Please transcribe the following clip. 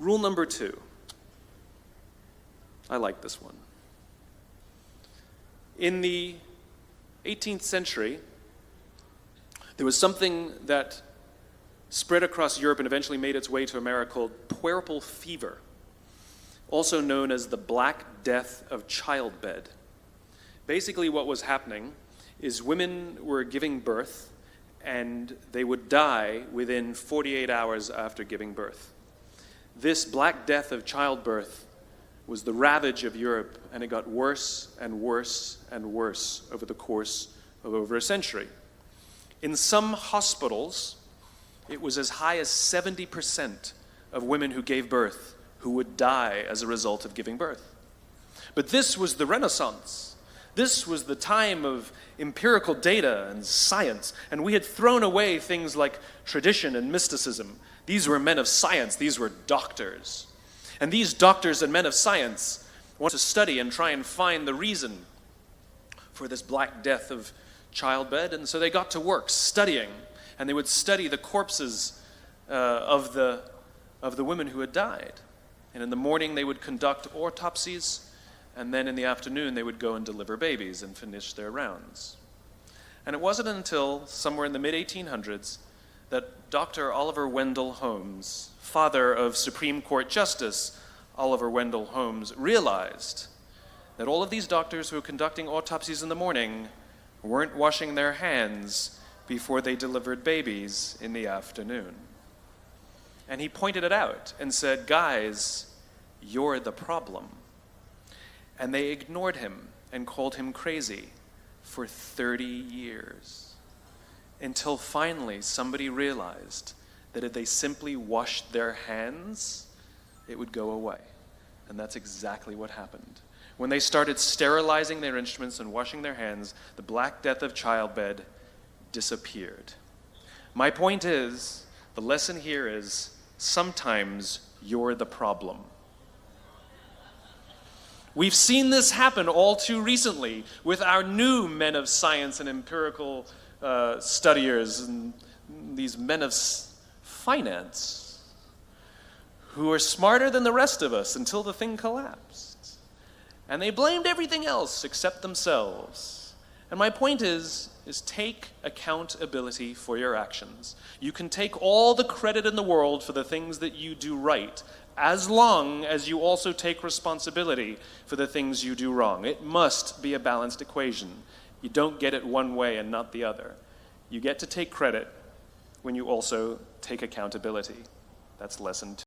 Rule number 2. I like this one. In the 18th century, there was something that spread across Europe and eventually made its way to America called puerperal fever, also known as the Black Death of childbed. Basically what was happening is women were giving birth and they would die within 48 hours after giving birth. This Black Death of childbirth was the ravage of Europe, and it got worse and worse and worse over the course of over a century. In some hospitals, it was as high as 70% of women who gave birth who would die as a result of giving birth. But this was the Renaissance. This was the time of empirical data and science, and we had thrown away things like tradition and mysticism. These were men of science. These were doctors. And these doctors and men of science wanted to study and try and find the reason for this Black Death of childbed, and so they got to work studying, and they would study the corpses of the women who had died. And in the morning they would conduct autopsies, and then in the afternoon they would go and deliver babies and finish their rounds. And it wasn't until somewhere in the mid-1800s that Dr. Oliver Wendell Holmes, father of Supreme Court Justice Oliver Wendell Holmes, realized that all of these doctors who were conducting autopsies in the morning weren't washing their hands before they delivered babies in the afternoon. And he pointed it out and said, "Guys, you're the problem." And they ignored him and called him crazy for 30 years. Until finally somebody realized that if they simply washed their hands, it would go away. And that's exactly what happened. When they started sterilizing their instruments and washing their hands, the Black Death of childbed disappeared. My point is, the lesson here is, sometimes you're the problem. We've seen this happen all too recently with our new men of science and empirical studiers and these men of finance who are smarter than the rest of us until the thing collapsed. And they blamed everything else except themselves. And my point is take accountability for your actions. You can take all the credit in the world for the things that you do right, as long as you also take responsibility for the things you do wrong. It must be a balanced equation. You don't get it one way and not the other. You get to take credit when you also take accountability. That's lesson 2.